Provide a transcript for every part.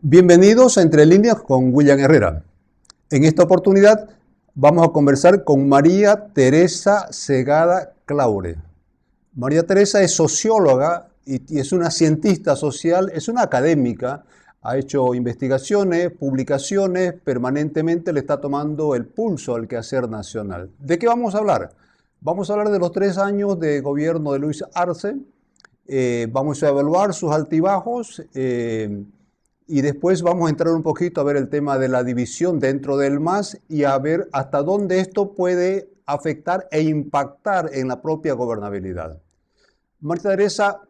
Bienvenidos a Entre Líneas con William Herrera. En esta oportunidad vamos a conversar con María Teresa Segada Claure. María Teresa es socióloga y es una cientista social, es una académica, ha hecho investigaciones, publicaciones, permanentemente le está tomando el pulso al quehacer nacional. ¿De qué vamos a hablar? Vamos a hablar de los 3 años de gobierno de Luis Arce, vamos a evaluar sus altibajos, y después vamos a entrar un poquito a ver el tema de la división dentro del MAS y a ver hasta dónde esto puede afectar e impactar en la propia gobernabilidad. María Teresa,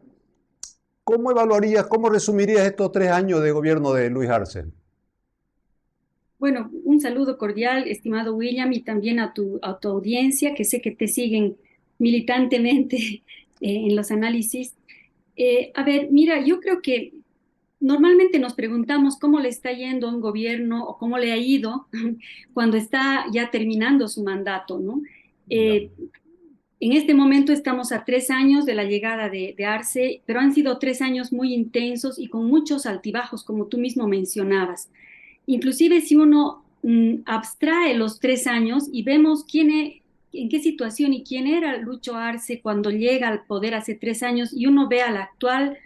¿cómo evaluarías, cómo resumirías estos 3 años de gobierno de Luis Arce? Bueno, un saludo cordial, estimado William, y también a tu audiencia, que sé que te siguen militantemente en los análisis. A ver, mira, yo creo que normalmente nos preguntamos cómo le está yendo a un gobierno o cómo le ha ido cuando está ya terminando su mandato, ¿no? Ya. Eh, en este momento estamos a 3 años de la llegada de Arce, pero han sido 3 años muy intensos y con muchos altibajos, como tú mismo mencionabas. Inclusive si uno abstrae los 3 años y vemos en qué situación y quién era Lucho Arce cuando llega al poder hace 3 años y uno ve al actual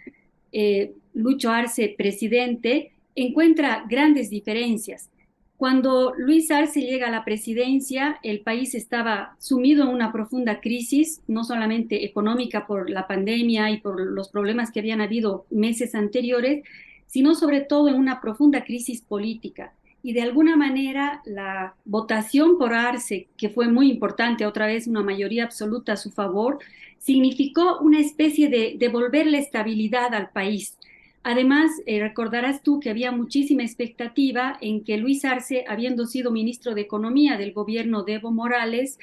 Lucho Arce presidente, encuentra grandes diferencias. Cuando Luis Arce llega a la presidencia, el país estaba sumido en una profunda crisis, no solamente económica por la pandemia y por los problemas que habían habido meses anteriores, sino sobre todo en una profunda crisis política. Y de alguna manera la votación por Arce, que fue muy importante, otra vez una mayoría absoluta a su favor, significó una especie de devolverle estabilidad al país. Además, recordarás tú que había muchísima expectativa en que Luis Arce, habiendo sido ministro de Economía del gobierno de Evo Morales,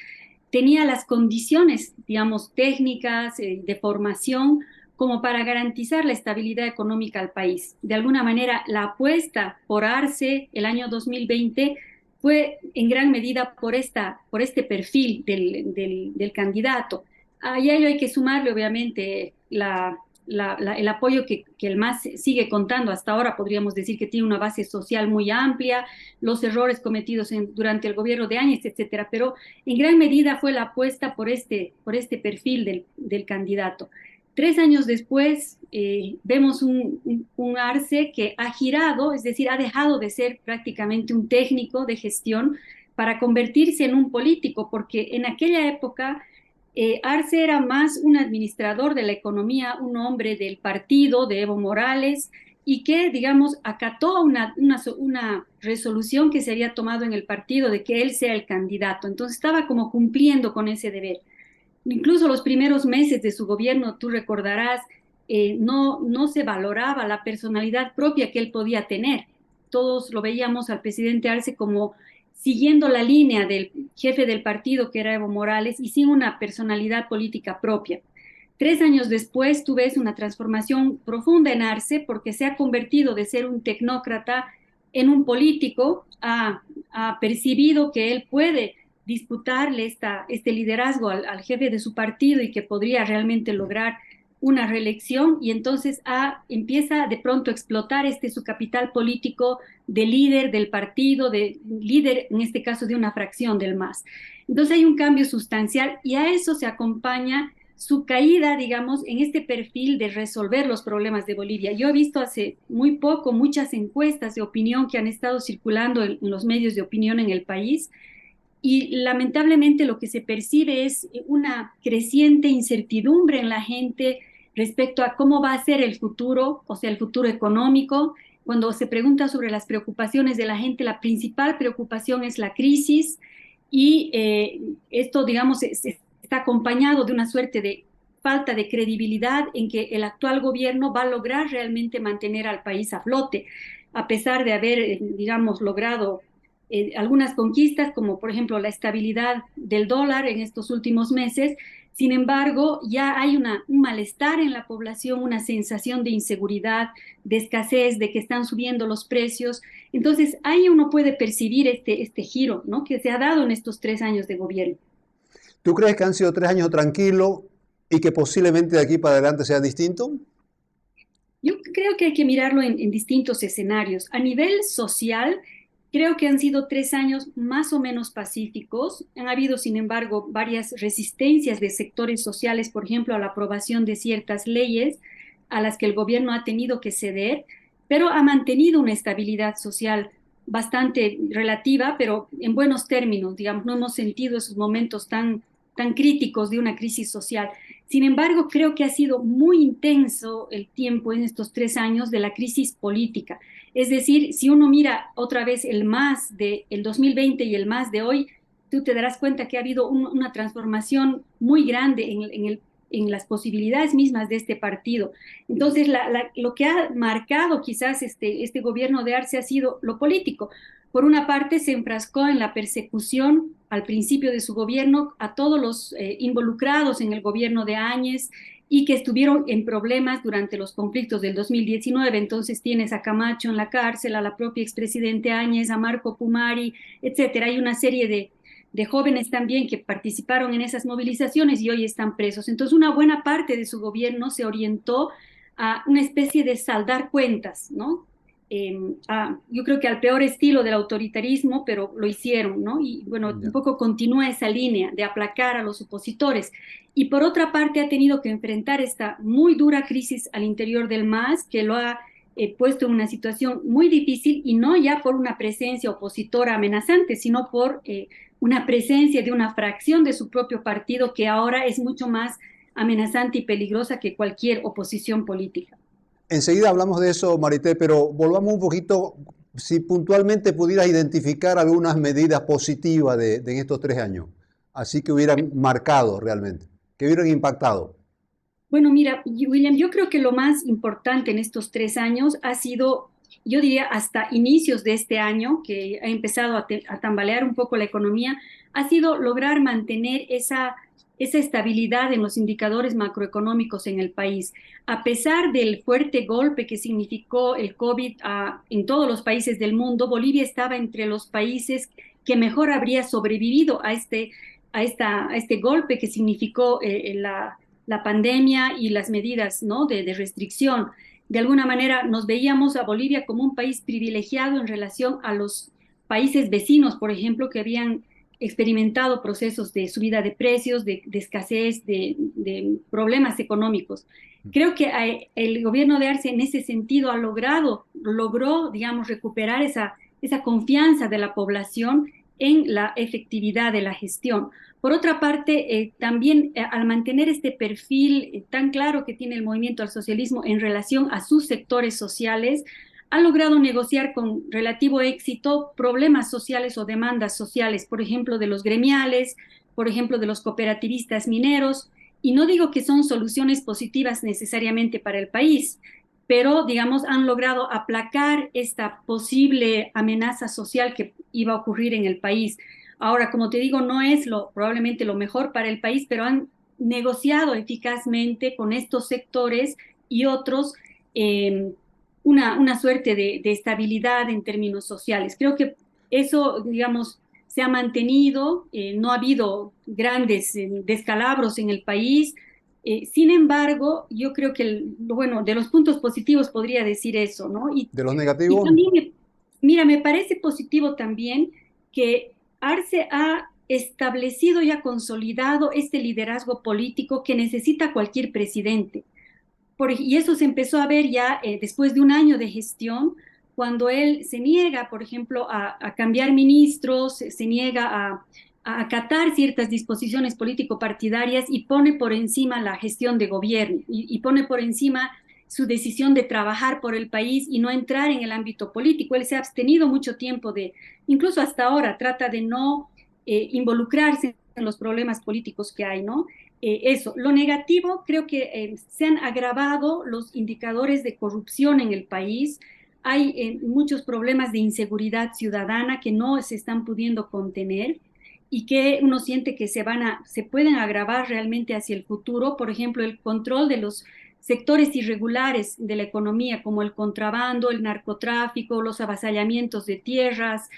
tenía las condiciones, digamos, técnicas, de formación, como para garantizar la estabilidad económica al país. De alguna manera, la apuesta por Arce el año 2020 fue en gran medida por este perfil del candidato. A ello hay que sumarle, obviamente, el apoyo que el MAS sigue contando hasta ahora. Podríamos decir que tiene una base social muy amplia, los errores cometidos durante el gobierno de Áñez, etcétera, pero en gran medida fue la apuesta por este perfil del candidato. 3 años después vemos un Arce que ha girado, es decir, ha dejado de ser prácticamente un técnico de gestión para convertirse en un político, porque en aquella época Arce era más un administrador de la economía, un hombre del partido de Evo Morales y que, digamos, acató una resolución que se había tomado en el partido de que él sea el candidato. Entonces estaba como cumpliendo con ese deber. Incluso los primeros meses de su gobierno, tú recordarás, no se valoraba la personalidad propia que él podía tener. Todos lo veíamos al presidente Arce como siguiendo la línea del jefe del partido, que era Evo Morales, y sin una personalidad política propia. 3 años después, tú ves una transformación profunda en Arce porque se ha convertido de ser un tecnócrata en un político, ha percibido que él puede disputarle este liderazgo al jefe de su partido y que podría realmente lograr una reelección y entonces empieza de pronto a explotar su capital político de líder del partido, de líder en este caso de una fracción del MAS. Entonces hay un cambio sustancial y a eso se acompaña su caída, digamos, en este perfil de resolver los problemas de Bolivia. Yo he visto hace muy poco muchas encuestas de opinión que han estado circulando en los medios de opinión en el país y lamentablemente lo que se percibe es una creciente incertidumbre en la gente respecto a cómo va a ser el futuro, o sea, el futuro económico. Cuando se pregunta sobre las preocupaciones de la gente, la principal preocupación es la crisis y esto, digamos, está acompañado de una suerte de falta de credibilidad en que el actual gobierno va a lograr realmente mantener al país a flote, a pesar de haber, digamos, logrado algunas conquistas, como por ejemplo la estabilidad del dólar en estos últimos meses. Sin embargo, ya hay un malestar en la población, una sensación de inseguridad, de escasez, de que están subiendo los precios. Entonces, ahí uno puede percibir este giro, ¿no?, que se ha dado en estos 3 años de gobierno. ¿Tú crees que han sido 3 años tranquilos y que posiblemente de aquí para adelante sea distinto? Yo creo que hay que mirarlo en distintos escenarios. A nivel social, creo que han sido 3 años más o menos pacíficos. Han habido, sin embargo, varias resistencias de sectores sociales, por ejemplo, a la aprobación de ciertas leyes a las que el gobierno ha tenido que ceder, pero ha mantenido una estabilidad social bastante relativa, pero en buenos términos, digamos, no hemos sentido esos momentos tan críticos de una crisis social. Sin embargo, creo que ha sido muy intenso el tiempo en estos 3 años de la crisis política. Es decir, si uno mira otra vez el más del 2020 y el más de hoy, tú te darás cuenta que ha habido una transformación muy grande en las posibilidades mismas de este partido. Entonces, lo que ha marcado quizás este gobierno de Arce ha sido lo político. Por una parte, se enfrascó en la persecución al principio de su gobierno a todos los involucrados en el gobierno de Áñez y que estuvieron en problemas durante los conflictos del 2019. Entonces tienes a Camacho en la cárcel, a la propia expresidente Áñez, a Marco Pumari, etcétera. Hay una serie de jóvenes también que participaron en esas movilizaciones y hoy están presos. Entonces, una buena parte de su gobierno se orientó a una especie de saldar cuentas, ¿no? Yo creo que al peor estilo del autoritarismo, pero lo hicieron, ¿no? Y bueno, un Ya. poco continúa esa línea de aplacar a los opositores. Y por otra parte ha tenido que enfrentar esta muy dura crisis al interior del MAS, que lo ha puesto en una situación muy difícil y no ya por una presencia opositora amenazante, sino por una presencia de una fracción de su propio partido que ahora es mucho más amenazante y peligrosa que cualquier oposición política. Enseguida hablamos de eso, Marité, pero volvamos un poquito, si puntualmente pudieras identificar algunas medidas positivas de estos 3 años, así que hubieran marcado realmente, que hubieran impactado. Bueno, mira, William, yo creo que lo más importante en estos 3 años ha sido, yo diría, hasta inicios de este año, que ha empezado a tambalear un poco la economía, ha sido lograr mantener esa estabilidad en los indicadores macroeconómicos en el país. A pesar del fuerte golpe que significó el COVID en todos los países del mundo, Bolivia estaba entre los países que mejor habría sobrevivido a este golpe que significó la pandemia y las medidas, ¿no?, de restricción. De alguna manera nos veíamos a Bolivia como un país privilegiado en relación a los países vecinos, por ejemplo, que habían experimentado procesos de subida de precios, de escasez, de problemas económicos. Creo que el gobierno de Arce en ese sentido logró, digamos, recuperar esa confianza de la población en la efectividad de la gestión. Por otra parte, también al mantener este perfil tan claro que tiene el movimiento al socialismo en relación a sus sectores sociales, ha logrado negociar con relativo éxito problemas sociales o demandas sociales, por ejemplo, de los gremiales, por ejemplo, de los cooperativistas mineros, y no digo que son soluciones positivas necesariamente para el país, pero digamos han logrado aplacar esta posible amenaza social que iba a ocurrir en el país. Ahora, como te digo, no es probablemente lo mejor para el país, pero han negociado eficazmente con estos sectores y otros eh, una suerte de estabilidad en términos sociales. Creo que eso, digamos, se ha mantenido, no ha habido grandes descalabros en el país. Sin embargo, yo creo que, bueno, de los puntos positivos podría decir eso, ¿no? De los Y negativos, también, mira, me parece positivo también que Arce ha establecido y ha consolidado este liderazgo político que necesita cualquier presidente. Y eso se empezó a ver ya después de un año de gestión, cuando él se niega, por ejemplo, a cambiar ministros, se niega a acatar ciertas disposiciones político-partidarias y pone por encima la gestión de gobierno y pone por encima su decisión de trabajar por el país y no entrar en el ámbito político. Él se ha abstenido mucho tiempo incluso hasta ahora, trata de no involucrarse en los problemas políticos que hay, ¿no? Eso. Lo negativo, creo que se han agravado los indicadores de corrupción en el país. Hay muchos problemas de inseguridad ciudadana que no se están pudiendo contener y que uno siente que se pueden agravar realmente hacia el futuro. Por ejemplo, el control de los sectores irregulares de la economía, como el contrabando, el narcotráfico, los avasallamientos de tierras,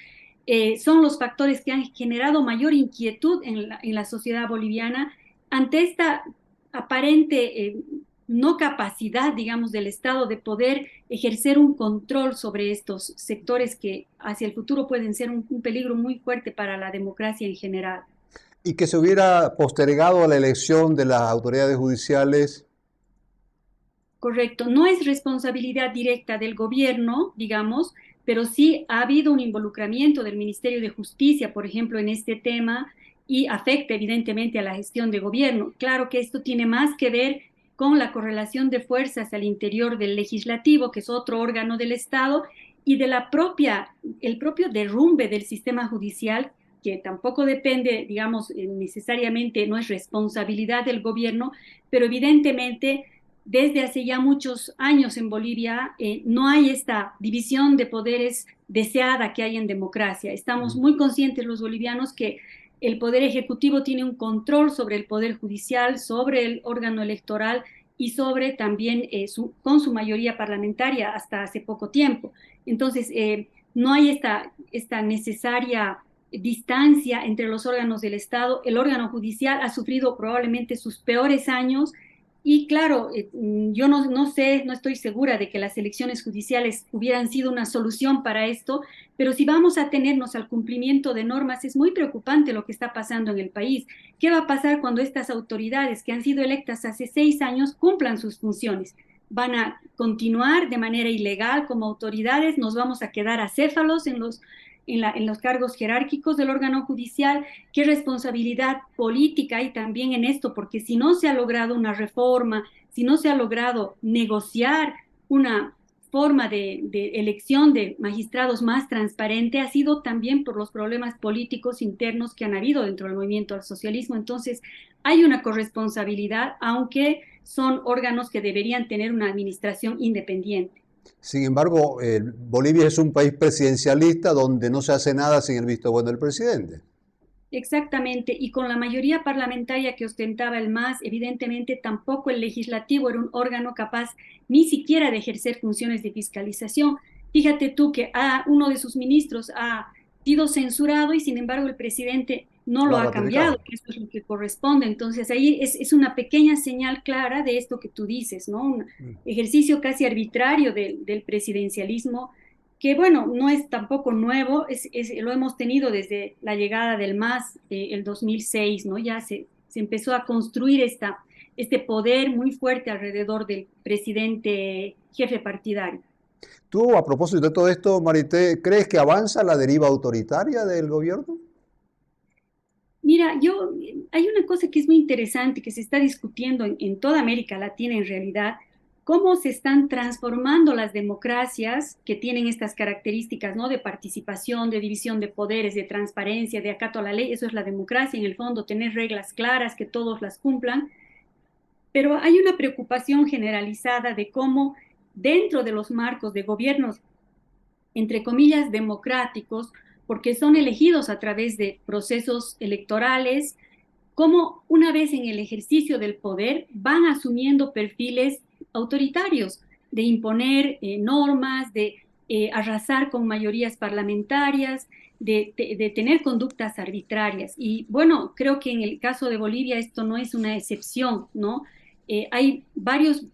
son los factores que han generado mayor inquietud en la sociedad boliviana ante esta aparente no capacidad, digamos, del Estado de poder ejercer un control sobre estos sectores que hacia el futuro pueden ser un peligro muy fuerte para la democracia en general. Y que se hubiera postergado la elección de las autoridades judiciales. Correcto, no es responsabilidad directa del gobierno, digamos, pero sí ha habido un involucramiento del Ministerio de Justicia, por ejemplo, en este tema y afecta evidentemente a la gestión de gobierno. Claro que esto tiene más que ver con la correlación de fuerzas al interior del legislativo, que es otro órgano del Estado, y de el propio derrumbe del sistema judicial, que tampoco depende, digamos, necesariamente no es responsabilidad del gobierno, pero evidentemente desde hace ya muchos años en Bolivia no hay esta división de poderes deseada que hay en democracia. Estamos muy conscientes los bolivianos que el poder ejecutivo tiene un control sobre el poder judicial, sobre el órgano electoral y sobre también con su mayoría parlamentaria hasta hace poco tiempo. Entonces, no hay esta necesaria distancia entre los órganos del Estado. El órgano judicial ha sufrido probablemente sus peores años y claro, yo no sé, no estoy segura de que las elecciones judiciales hubieran sido una solución para esto, pero si vamos a tenernos al cumplimiento de normas, es muy preocupante lo que está pasando en el país. ¿Qué va a pasar cuando estas autoridades que han sido electas hace 6 años cumplan sus funciones? ¿Van a continuar de manera ilegal como autoridades? ¿Nos vamos a quedar acéfalos en los cargos jerárquicos del órgano judicial? ¿Qué responsabilidad política hay también en esto? Porque si no se ha logrado una reforma, si no se ha logrado negociar una forma de elección de magistrados más transparente, ha sido también por los problemas políticos internos que han habido dentro del movimiento al socialismo. Entonces, hay una corresponsabilidad, aunque son órganos que deberían tener una administración independiente. Sin embargo, Bolivia es un país presidencialista donde no se hace nada sin el visto bueno del presidente. Exactamente, y con la mayoría parlamentaria que ostentaba el MAS, evidentemente tampoco el legislativo era un órgano capaz ni siquiera de ejercer funciones de fiscalización. Fíjate tú que uno de sus ministros ha sido censurado y sin embargo el presidente no Lo lo ha ha cambiado, ratificado. que eso es lo que corresponde. Entonces ahí es una pequeña señal clara de esto que tú dices, ¿no? Un ejercicio casi arbitrario del presidencialismo que bueno, no es tampoco nuevo, lo hemos tenido desde la llegada del MAS, el 2006, ¿no? Ya se empezó a construir este poder muy fuerte alrededor del presidente jefe partidario. Tú, a propósito de todo esto, Marité, ¿crees que avanza la deriva autoritaria del gobierno? Mira, hay una cosa que es muy interesante que se está discutiendo en toda América Latina en realidad, cómo se están transformando las democracias que tienen estas características, ¿no? De participación, de división de poderes, de transparencia, de acato a la ley. Eso es la democracia, en el fondo, tener reglas claras, que todos las cumplan. Pero hay una preocupación generalizada de cómo dentro de los marcos de gobiernos entre comillas, democráticos, porque son elegidos a través de procesos electorales, como una vez en el ejercicio del poder van asumiendo perfiles autoritarios, de imponer normas, de arrasar con mayorías parlamentarias, de tener conductas arbitrarias. Y bueno, creo que en el caso de Bolivia esto no es una excepción, ¿no? Hay varios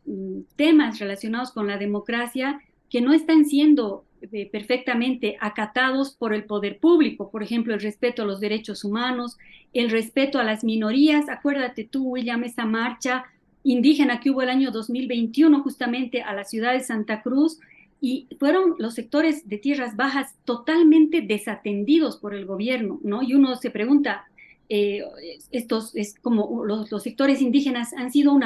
temas relacionados con la democracia que no están siendo perfectamente acatados por el poder público, por ejemplo, el respeto a los derechos humanos, el respeto a las minorías. Acuérdate tú, William, esa marcha indígena que hubo el año 2021 justamente a la ciudad de Santa Cruz y fueron los sectores de tierras bajas totalmente desatendidos por el gobierno, ¿no? Y uno se pregunta, es como los sectores indígenas han sido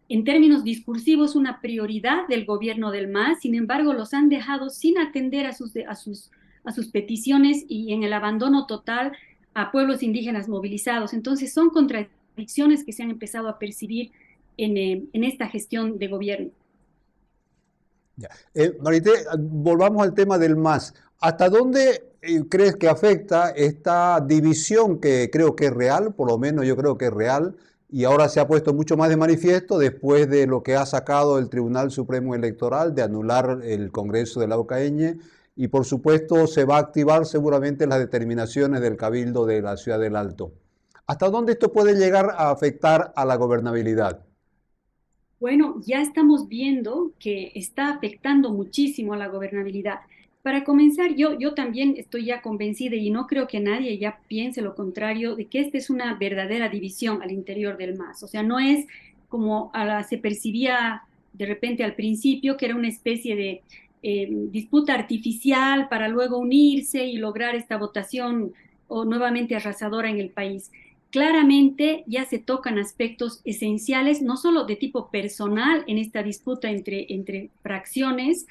en términos discursivos una prioridad del gobierno del MAS, sin embargo los han dejado sin atender a sus peticiones y en el abandono total a pueblos indígenas movilizados. Entonces son contradicciones que se han empezado a percibir en esta gestión de gobierno. Ya. Marité, volvamos al tema del MAS. ¿Hasta dónde crees que afecta esta división que creo que es real, por lo menos yo creo que es real, y ahora se ha puesto mucho más de manifiesto después de lo que ha sacado el Tribunal Supremo Electoral de anular el Congreso de la OCAeñe, y por supuesto se va a activar seguramente las determinaciones del Cabildo de la Ciudad del Alto? ¿Hasta dónde esto puede llegar a afectar a la gobernabilidad? Bueno, ya estamos viendo que está afectando muchísimo a la gobernabilidad. Para comenzar, yo también estoy ya convencida y no creo que nadie ya piense lo contrario de que esta es una verdadera división al interior del MAS. O sea, no es como se percibía de repente al principio, que era una especie de disputa artificial para luego unirse y lograr esta votación o nuevamente arrasadora en el país. Claramente ya se tocan aspectos esenciales, no solo de tipo personal en esta disputa entre fracciones,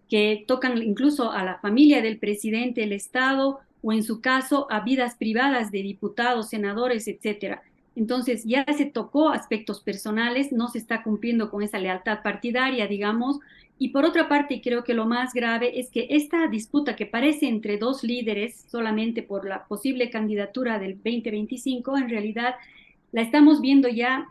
que tocan incluso a la familia del presidente del Estado o en su caso a vidas privadas de diputados, senadores, etcétera. Entonces ya se tocó aspectos personales, no se está cumpliendo con esa lealtad partidaria, digamos, y por otra parte, creo que lo más grave es que esta disputa que parece entre dos líderes solamente por la posible candidatura del 2025, en realidad la estamos viendo ya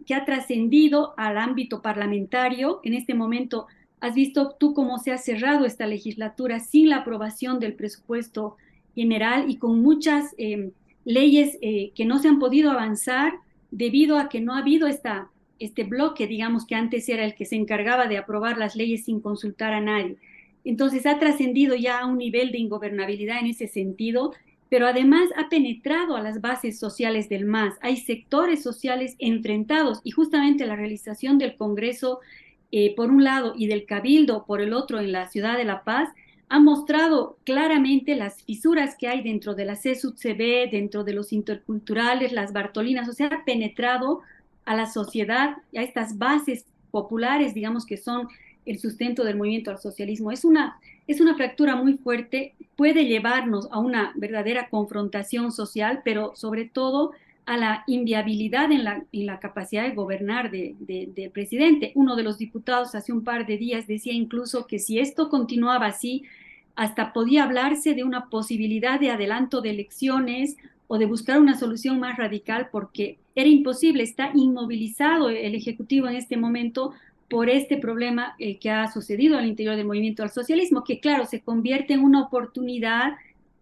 que ha trascendido al ámbito parlamentario. En este momento, has visto tú cómo se ha cerrado esta legislatura sin la aprobación del presupuesto general y con muchas leyes que no se han podido avanzar debido a que no ha habido este bloque, digamos, que antes era el que se encargaba de aprobar las leyes sin consultar a nadie. Entonces ha trascendido ya a un nivel de ingobernabilidad en ese sentido, pero además ha penetrado a las bases sociales del MAS. Hay sectores sociales enfrentados y justamente la realización del Congreso por un lado y del Cabildo por el otro en la ciudad de La Paz ha mostrado claramente las fisuras que hay dentro de la CSUCB, dentro de los interculturales, las Bartolinas, o sea, ha penetrado a la sociedad, a estas bases populares, digamos, que son el sustento del movimiento al socialismo. Es una fractura muy fuerte, puede llevarnos a una verdadera confrontación social, pero sobre todo a la inviabilidad en la capacidad de gobernar del presidente. Uno de los diputados hace un par de días decía incluso que si esto continuaba así, hasta podía hablarse de una posibilidad de adelanto de elecciones o de buscar una solución más radical porque era imposible, está inmovilizado el Ejecutivo en este momento por este problema que ha sucedido al interior del movimiento al socialismo, que claro, se convierte en una oportunidad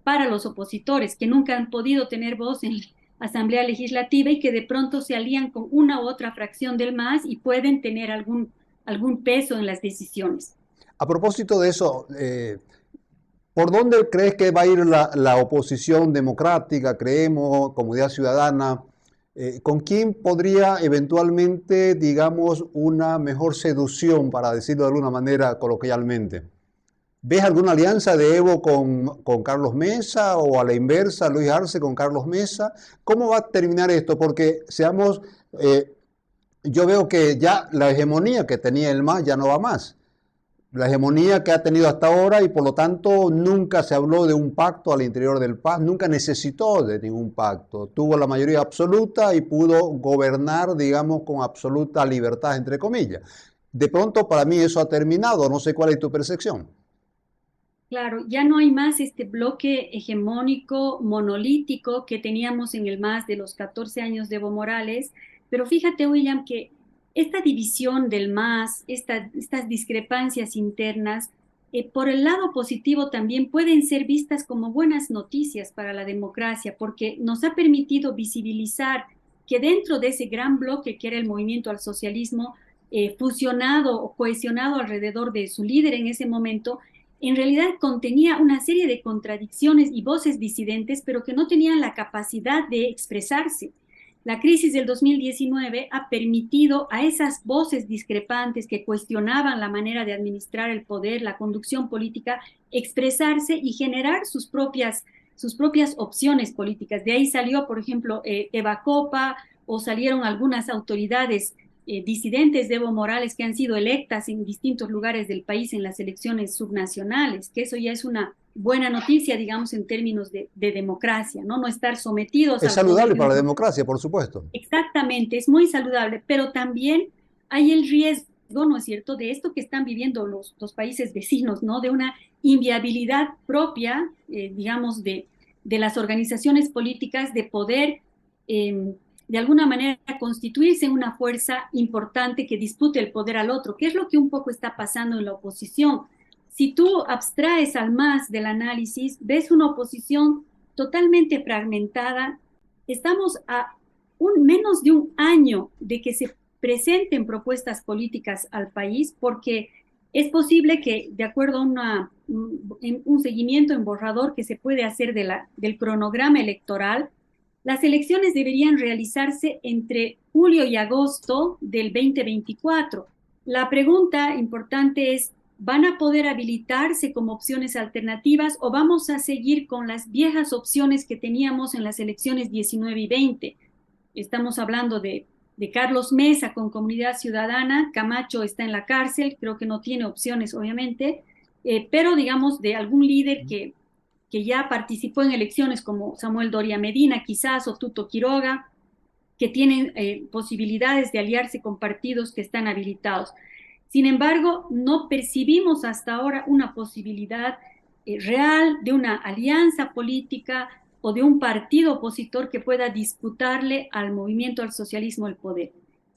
para los opositores que nunca han podido tener voz en la Asamblea Legislativa y que de pronto se alían con una u otra fracción del MAS y pueden tener algún peso en las decisiones. A propósito de eso, ¿por dónde crees que va a ir la oposición democrática, creemos, comunidad ciudadana? ¿Con quién podría eventualmente, digamos, una mejor seducción, para decirlo de alguna manera coloquialmente? ¿Ves alguna alianza de Evo con Carlos Mesa o a la inversa, Luis Arce con Carlos Mesa? ¿Cómo va a terminar esto? Porque seamos, yo veo que ya la hegemonía que tenía el MAS ya no va más. La hegemonía que ha tenido hasta ahora y por lo tanto nunca se habló de un pacto al interior del PAS, nunca necesitó de ningún pacto. Tuvo la mayoría absoluta y pudo gobernar, digamos, con absoluta libertad, entre comillas. De pronto para mí eso ha terminado, no sé cuál es tu percepción. Claro, ya no hay más este bloque hegemónico, monolítico que teníamos en el MAS de los 14 años de Evo Morales, pero fíjate, William, que esta división del MAS, estas discrepancias internas, por el lado positivo también pueden ser vistas como buenas noticias para la democracia, porque nos ha permitido visibilizar que dentro de ese gran bloque que era el movimiento al socialismo, fusionado o cohesionado alrededor de su líder en ese momento, en realidad contenía una serie de contradicciones y voces disidentes, pero que no tenían la capacidad de expresarse. La crisis del 2019 ha permitido a esas voces discrepantes que cuestionaban la manera de administrar el poder, la conducción política, expresarse y generar sus propias opciones políticas. De ahí salió, por ejemplo, Eva Copa o salieron algunas autoridades disidentes de Evo Morales que han sido electas en distintos lugares del país en las elecciones subnacionales, que eso ya es una buena noticia, digamos, en términos de democracia, ¿no? No estar sometidos Es al poder saludable de un para la grupo. democracia, por supuesto. Exactamente, es muy saludable, pero también hay el riesgo, ¿no es cierto?, de esto que están viviendo los países vecinos, ¿no? De una inviabilidad propia, digamos, de las organizaciones políticas de poder, de alguna manera, constituirse en una fuerza importante que dispute el poder al otro, que es lo que un poco está pasando en la oposición. Si tú abstraes al MAS del análisis, ves una oposición totalmente fragmentada. Estamos a menos de un año de que se presenten propuestas políticas al país, porque es posible que, de acuerdo a un seguimiento en borrador que se puede hacer del cronograma electoral, las elecciones deberían realizarse entre julio y agosto del 2024. La pregunta importante es, ¿van a poder habilitarse como opciones alternativas o vamos a seguir con las viejas opciones que teníamos en las elecciones 19 y 20? Estamos hablando de Carlos Mesa con Comunidad Ciudadana. Camacho está en la cárcel, creo que no tiene opciones, obviamente, pero digamos de algún líder que ya participó en elecciones como Samuel Doria Medina, quizás, o Tuto Quiroga, que tienen posibilidades de aliarse con partidos que están habilitados. Sin embargo, no percibimos hasta ahora una posibilidad real de una alianza política o de un partido opositor que pueda disputarle al movimiento al socialismo el poder.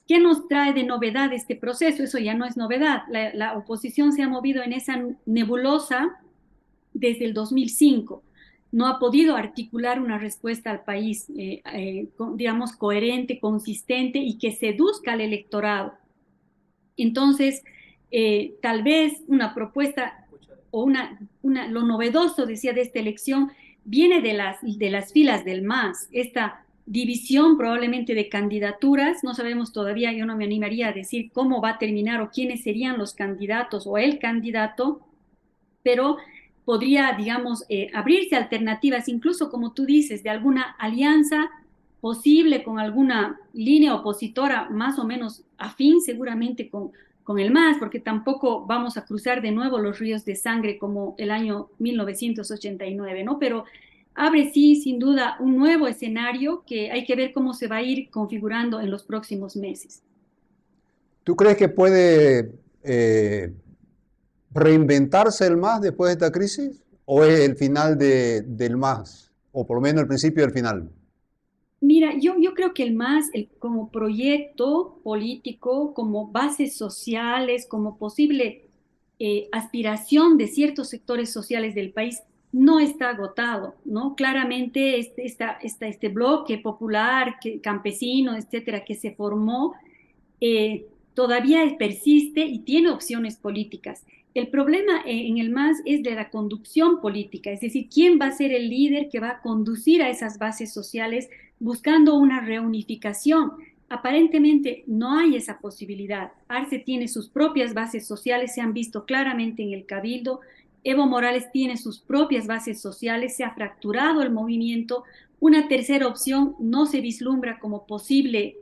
¿Qué nos trae de novedad este proceso? Eso ya no es novedad. La oposición se ha movido en esa nebulosa desde el 2005. No ha podido articular una respuesta al país, digamos, coherente, consistente y que seduzca al electorado. Entonces, tal vez una propuesta o lo novedoso, decía, de esta elección viene de las filas del MAS, esta división probablemente de candidaturas. No sabemos todavía, yo no me animaría a decir cómo va a terminar o quiénes serían los candidatos o el candidato, pero podría, digamos, abrirse alternativas, incluso como tú dices, de alguna alianza posible con alguna línea opositora más o menos afín seguramente con el MAS, porque tampoco vamos a cruzar de nuevo los ríos de sangre como el año 1989, ¿no? Pero abre sí, sin duda, un nuevo escenario que hay que ver cómo se va a ir configurando en los próximos meses. ¿Tú crees que puede reinventarse el MAS después de esta crisis? ¿O es el final del MAS? O por lo menos el principio del final. Mira, yo creo que el MAS, como proyecto político, como bases sociales, como posible aspiración de ciertos sectores sociales del país, no está agotado, ¿no? Claramente este bloque popular, campesino, etcétera, que se formó, todavía persiste y tiene opciones políticas. El problema en el MAS es de la conducción política, es decir, quién va a ser el líder que va a conducir a esas bases sociales buscando una reunificación. Aparentemente no hay esa posibilidad. Arce tiene sus propias bases sociales, se han visto claramente en el Cabildo. Evo Morales tiene sus propias bases sociales, se ha fracturado el movimiento. Una tercera opción no se vislumbra como posible,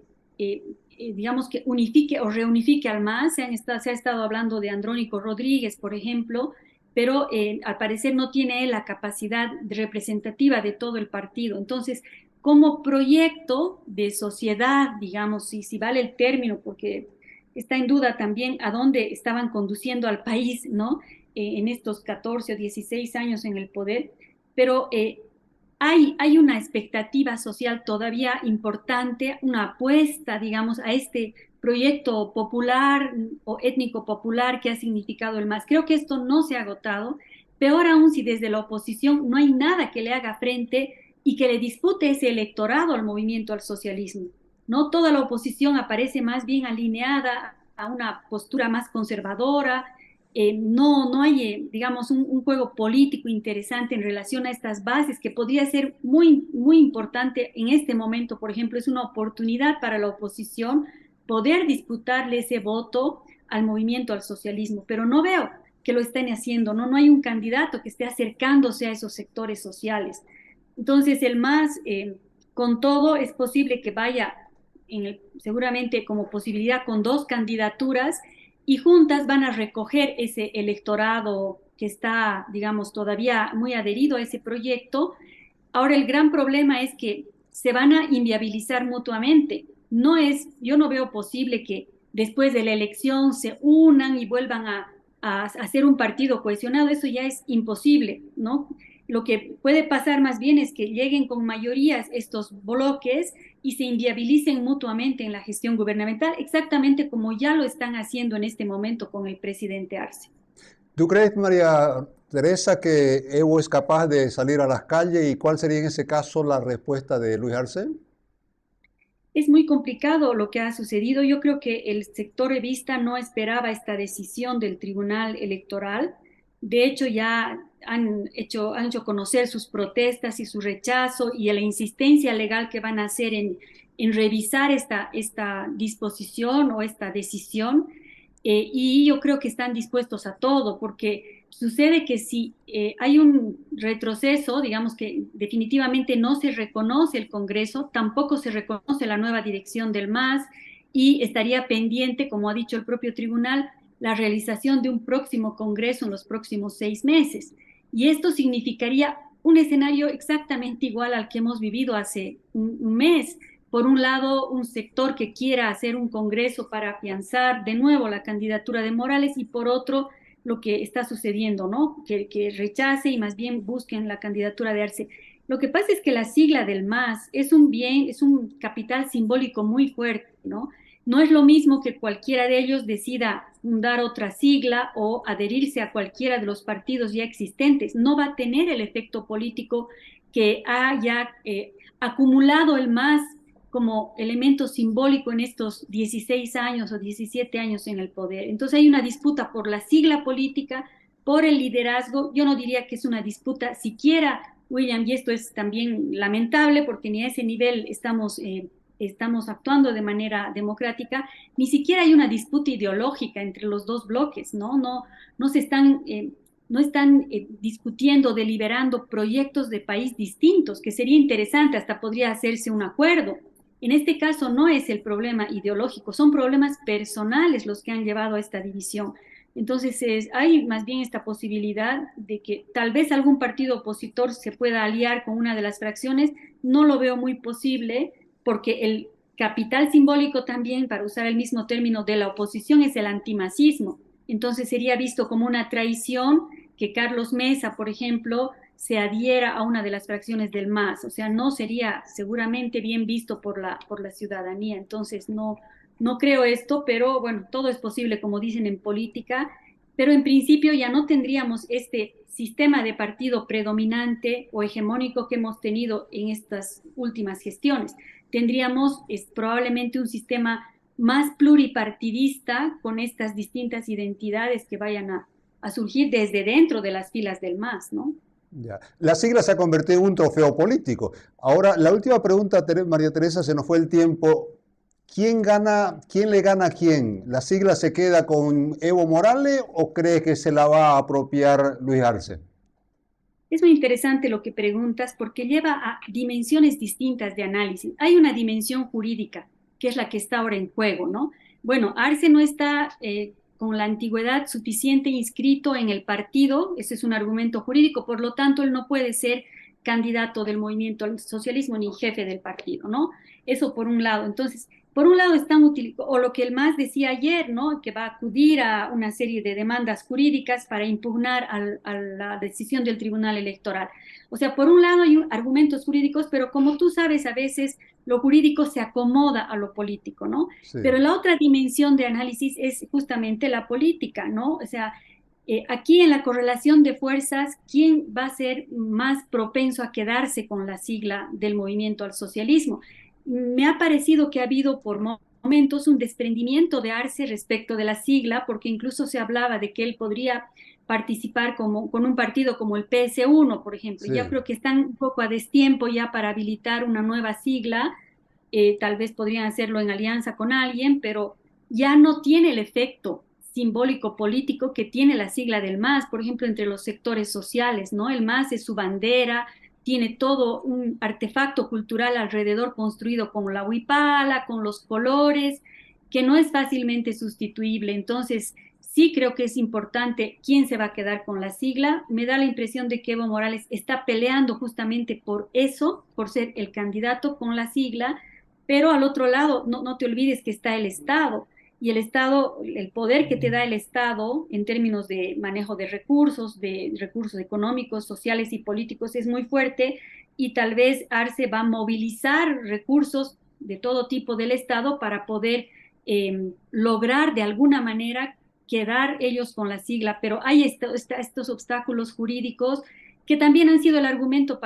digamos, que unifique o reunifique al MAS. Se ha estado hablando de Andrónico Rodríguez, por ejemplo, pero al parecer no tiene él la capacidad representativa de todo el partido. Entonces, como proyecto de sociedad, digamos, si vale el término, porque está en duda también a dónde estaban conduciendo al país, ¿no? En estos 14 o 16 años en el poder, pero hay una expectativa social todavía importante, una apuesta, digamos, a este proyecto popular o étnico popular que ha significado el MAS. Creo que esto no se ha agotado. Peor aún si desde la oposición no hay nada que le haga frente y que le dispute ese electorado al movimiento al socialismo. No toda la oposición aparece más bien alineada a una postura más conservadora. No hay, digamos, un juego político interesante en relación a estas bases que podría ser muy importante en este momento. Por ejemplo, es una oportunidad para la oposición poder disputarle ese voto al movimiento al socialismo, pero no veo que lo estén haciendo, no hay un candidato que esté acercándose a esos sectores sociales. Entonces, el MAS, con todo, es posible que vaya seguramente como posibilidad con dos candidaturas y juntas van a recoger ese electorado que está, digamos, todavía muy adherido a ese proyecto. Ahora, el gran problema es que se van a inviabilizar mutuamente. Yo no veo posible que después de la elección se unan y vuelvan a hacer un partido cohesionado. Eso ya es imposible, ¿no? Lo que puede pasar más bien es que lleguen con mayorías estos bloques y se inviabilicen mutuamente en la gestión gubernamental, exactamente como ya lo están haciendo en este momento con el presidente Arce. ¿Tú crees, María Teresa, que Evo es capaz de salir a las calles y cuál sería en ese caso la respuesta de Luis Arce? Es muy complicado lo que ha sucedido. Yo creo que el sector revista no esperaba esta decisión del Tribunal Electoral. De hecho, ya han hecho conocer sus protestas y su rechazo y la insistencia legal que van a hacer en revisar esta disposición o esta decisión. Y yo creo que están dispuestos a todo, porque sucede que si hay un retroceso, digamos que definitivamente no se reconoce el Congreso, tampoco se reconoce la nueva dirección del MAS y estaría pendiente, como ha dicho el propio tribunal, la realización de un próximo Congreso en los próximos 6 meses. Y esto significaría un escenario exactamente igual al que hemos vivido hace un mes. Por un lado, un sector que quiera hacer un congreso para afianzar de nuevo la candidatura de Morales y por otro, lo que está sucediendo, ¿no? Que rechace y más bien busquen la candidatura de Arce. Lo que pasa es que la sigla del MAS es un bien, es un capital simbólico muy fuerte, ¿no? No es lo mismo que cualquiera de ellos decida fundar otra sigla o adherirse a cualquiera de los partidos ya existentes. No va a tener el efecto político que haya acumulado el MAS como elemento simbólico en estos 16 años o 17 años en el poder. Entonces hay una disputa por la sigla política, por el liderazgo. Yo no diría que es una disputa siquiera, William, y esto es también lamentable porque ni a ese nivel estamos actuando de manera democrática, ni siquiera hay una disputa ideológica entre los dos bloques, ¿no? No se están... no están discutiendo, deliberando proyectos de país distintos, que sería interesante, hasta podría hacerse un acuerdo. En este caso no es el problema ideológico, son problemas personales los que han llevado a esta división. Entonces hay más bien esta posibilidad de que tal vez algún partido opositor se pueda aliar con una de las fracciones. No lo veo muy posible porque el capital simbólico también, para usar el mismo término de la oposición, es el antimasismo. Entonces sería visto como una traición que Carlos Mesa, por ejemplo, se adhiera a una de las fracciones del MAS, o sea, no sería seguramente bien visto por la ciudadanía. Entonces, no creo esto, pero bueno, todo es posible, como dicen en política, pero en principio ya no tendríamos este sistema de partido predominante o hegemónico que hemos tenido en estas últimas gestiones. Tendríamos probablemente un sistema más pluripartidista con estas distintas identidades que vayan a surgir desde dentro de las filas del MAS, ¿no? Ya. La sigla se ha convertido en un trofeo político. Ahora, la última pregunta, María Teresa, se nos fue el tiempo. ¿Quién gana, quién le gana a quién? ¿La sigla se queda con Evo Morales o cree que se la va a apropiar Luis Arce? Es muy interesante lo que preguntas porque lleva a dimensiones distintas de análisis. Hay una dimensión jurídica, que es la que está ahora en juego, ¿no? Bueno, Arce no está con la antigüedad suficiente inscrito en el partido, ese es un argumento jurídico, por lo tanto, él no puede ser candidato del movimiento al socialismo ni jefe del partido, ¿no? Eso por un lado. Entonces, por un lado están utilizando, o lo que el MAS decía ayer, ¿no? Que va a acudir a una serie de demandas jurídicas para impugnar a la decisión del Tribunal Electoral. O sea, por un lado hay argumentos jurídicos, pero como tú sabes, a veces lo jurídico se acomoda a lo político, ¿no? Sí. Pero la otra dimensión de análisis es justamente la política, ¿no? O sea, aquí en la correlación de fuerzas, ¿quién va a ser más propenso a quedarse con la sigla del movimiento al socialismo? Me ha parecido que ha habido por momentos un desprendimiento de Arce respecto de la sigla, porque incluso se hablaba de que él podría participar con un partido como el PS1, por ejemplo. Sí. Ya creo que están un poco a destiempo ya para habilitar una nueva sigla, tal vez podrían hacerlo en alianza con alguien, pero ya no tiene el efecto simbólico político que tiene la sigla del MAS, por ejemplo, entre los sectores sociales, ¿no? El MAS es su bandera, tiene todo un artefacto cultural alrededor construido con la huipala, con los colores, que no es fácilmente sustituible. Entonces, sí creo que es importante quién se va a quedar con la sigla. Me da la impresión de que Evo Morales está peleando justamente por eso, por ser el candidato con la sigla, pero al otro lado, no te olvides que está el Estado. Y el Estado, el poder que te da el Estado en términos de manejo de recursos económicos, sociales y políticos es muy fuerte y tal vez Arce va a movilizar recursos de todo tipo del Estado para poder lograr de alguna manera quedar ellos con la sigla, pero hay estos obstáculos jurídicos que también han sido el argumento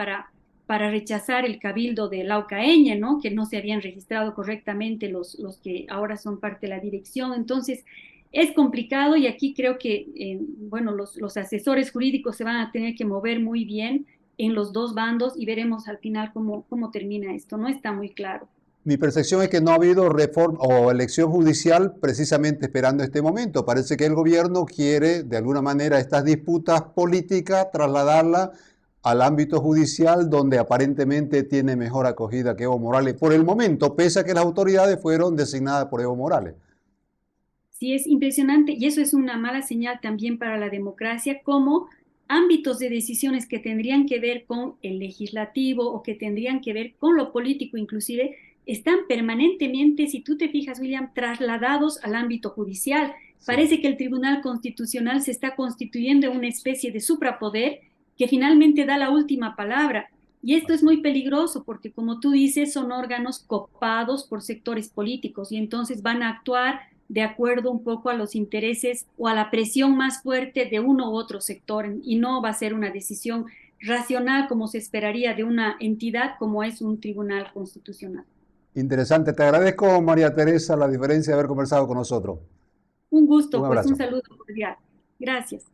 para rechazar el cabildo de Laucaeña, ¿no? Que no se habían registrado correctamente los que ahora son parte de la dirección. Entonces, es complicado y aquí creo que, bueno, los asesores jurídicos se van a tener que mover muy bien en los dos bandos y veremos al final cómo termina esto. No está muy claro. Mi percepción es que no ha habido reforma o elección judicial precisamente esperando este momento. Parece que el gobierno quiere, de alguna manera, estas disputas políticas trasladarlas al ámbito judicial, donde aparentemente tiene mejor acogida que Evo Morales por el momento, pese a que las autoridades fueron designadas por Evo Morales. Sí, es impresionante y eso es una mala señal también para la democracia, como ámbitos de decisiones que tendrían que ver con el legislativo o que tendrían que ver con lo político inclusive, están permanentemente, si tú te fijas, William, trasladados al ámbito judicial. Sí. Parece que el Tribunal Constitucional se está constituyendo en una especie de suprapoder que finalmente da la última palabra. Y esto es muy peligroso porque, como tú dices, son órganos copados por sectores políticos y entonces van a actuar de acuerdo un poco a los intereses o a la presión más fuerte de uno u otro sector y no va a ser una decisión racional como se esperaría de una entidad como es un tribunal constitucional. Interesante. Te agradezco, María Teresa, la diferencia de haber conversado con nosotros. Un Un gusto, pues un abrazo. saludo cordial. Gracias.